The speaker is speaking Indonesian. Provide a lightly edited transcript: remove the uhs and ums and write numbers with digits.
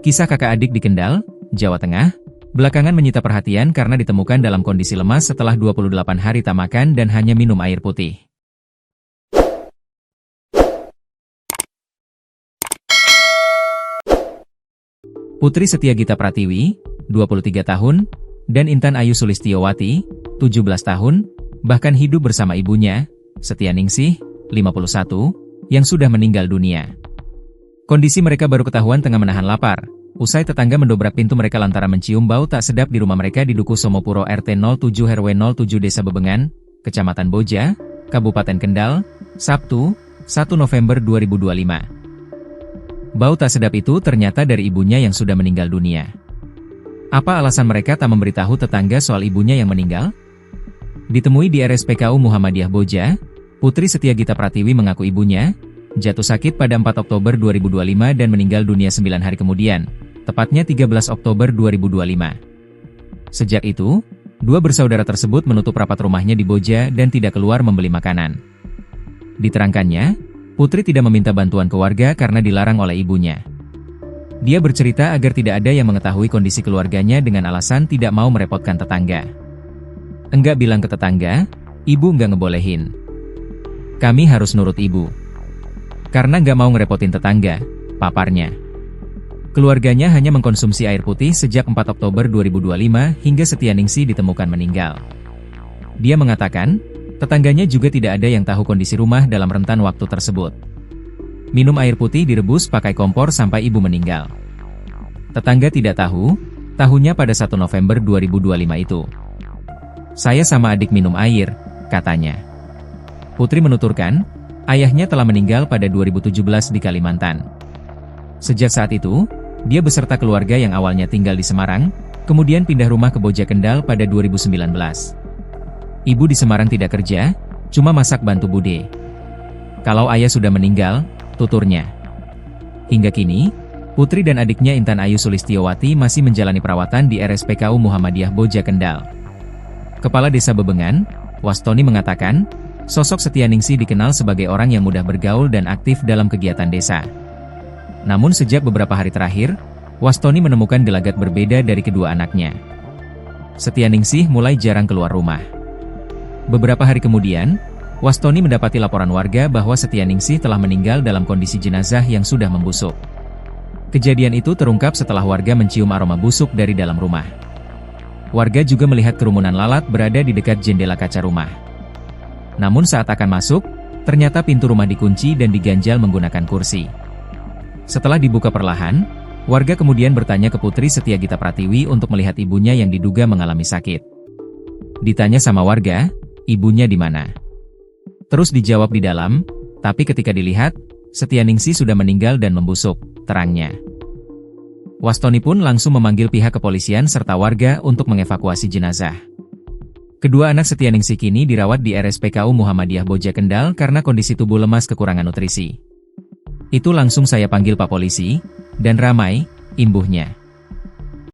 Kisah kakak adik di Kendal, Jawa Tengah, belakangan menyita perhatian karena ditemukan dalam kondisi lemas setelah 28 hari tak makan dan hanya minum air putih. Putri Setiagita Pratiwi, 23 tahun, dan Intan Ayu Sulistiowati, 17 tahun, bahkan hidup bersama ibunya, Setianingsih, 51, yang sudah meninggal dunia. Kondisi mereka baru ketahuan tengah menahan lapar, usai tetangga mendobrak pintu mereka lantaran mencium bau tak sedap di rumah mereka di Duku Somopuro RT 07 RW 07 Desa Bebengan, Kecamatan Boja, Kabupaten Kendal, Sabtu, 1 November 2025. Bau tak sedap itu ternyata dari ibunya yang sudah meninggal dunia. Apa alasan mereka tak memberitahu tetangga soal ibunya yang meninggal? Ditemui di RSPKU Muhammadiyah Boja, Putri Setiagita Pratiwi mengaku ibunya jatuh sakit pada 4 Oktober 2025 dan meninggal dunia 9 hari kemudian, tepatnya 13 Oktober 2025. Sejak itu, dua bersaudara tersebut menutup rapat rumahnya di Boja dan tidak keluar membeli makanan. Diterangkannya, Putri tidak meminta bantuan ke warga karena dilarang oleh ibunya. Dia bercerita agar tidak ada yang mengetahui kondisi keluarganya dengan alasan tidak mau merepotkan tetangga. Enggak bilang ke tetangga, ibu enggak ngebolehin. Kami harus nurut ibu. Karena nggak mau ngerepotin tetangga, paparnya. Keluarganya hanya mengkonsumsi air putih sejak 4 Oktober 2025 hingga Setianingsih ditemukan meninggal. Dia mengatakan, tetangganya juga tidak ada yang tahu kondisi rumah dalam rentan waktu tersebut. Minum air putih direbus pakai kompor sampai ibu meninggal. Tetangga tidak tahu, tahunya pada 1 November 2025 itu. Saya sama adik minum air, katanya. Putri menuturkan, ayahnya telah meninggal pada 2017 di Kalimantan. Sejak saat itu, dia beserta keluarga yang awalnya tinggal di Semarang, kemudian pindah rumah ke Boja Kendal pada 2019. Ibu di Semarang tidak kerja, cuma masak bantu bude. Kalau ayah sudah meninggal, tuturnya. Hingga kini, Putri dan adiknya Intan Ayu Sulistiowati masih menjalani perawatan di RSPKU Muhammadiyah Boja Kendal. Kepala Desa Bebengan, Wastoni mengatakan, sosok Setianingsih dikenal sebagai orang yang mudah bergaul dan aktif dalam kegiatan desa. Namun sejak beberapa hari terakhir, Wastoni menemukan gelagat berbeda dari kedua anaknya. Setianingsih mulai jarang keluar rumah. Beberapa hari kemudian, Wastoni mendapati laporan warga bahwa Setianingsih telah meninggal dalam kondisi jenazah yang sudah membusuk. Kejadian itu terungkap setelah warga mencium aroma busuk dari dalam rumah. Warga juga melihat kerumunan lalat berada di dekat jendela kaca rumah. Namun saat akan masuk, ternyata pintu rumah dikunci dan diganjal menggunakan kursi. Setelah dibuka perlahan, warga kemudian bertanya ke Putri Setiagita Pratiwi untuk melihat ibunya yang diduga mengalami sakit. Ditanya sama warga, ibunya di mana? Terus dijawab di dalam, tapi ketika dilihat, Setianingsih sudah meninggal dan membusuk, terangnya. Wastoni pun langsung memanggil pihak kepolisian serta warga untuk mengevakuasi jenazah. Kedua anak Setianingsih kini dirawat di RSPKU Muhammadiyah Boja Kendal karena kondisi tubuh lemas kekurangan nutrisi. Itu langsung saya panggil Pak Polisi, dan ramai, imbuhnya.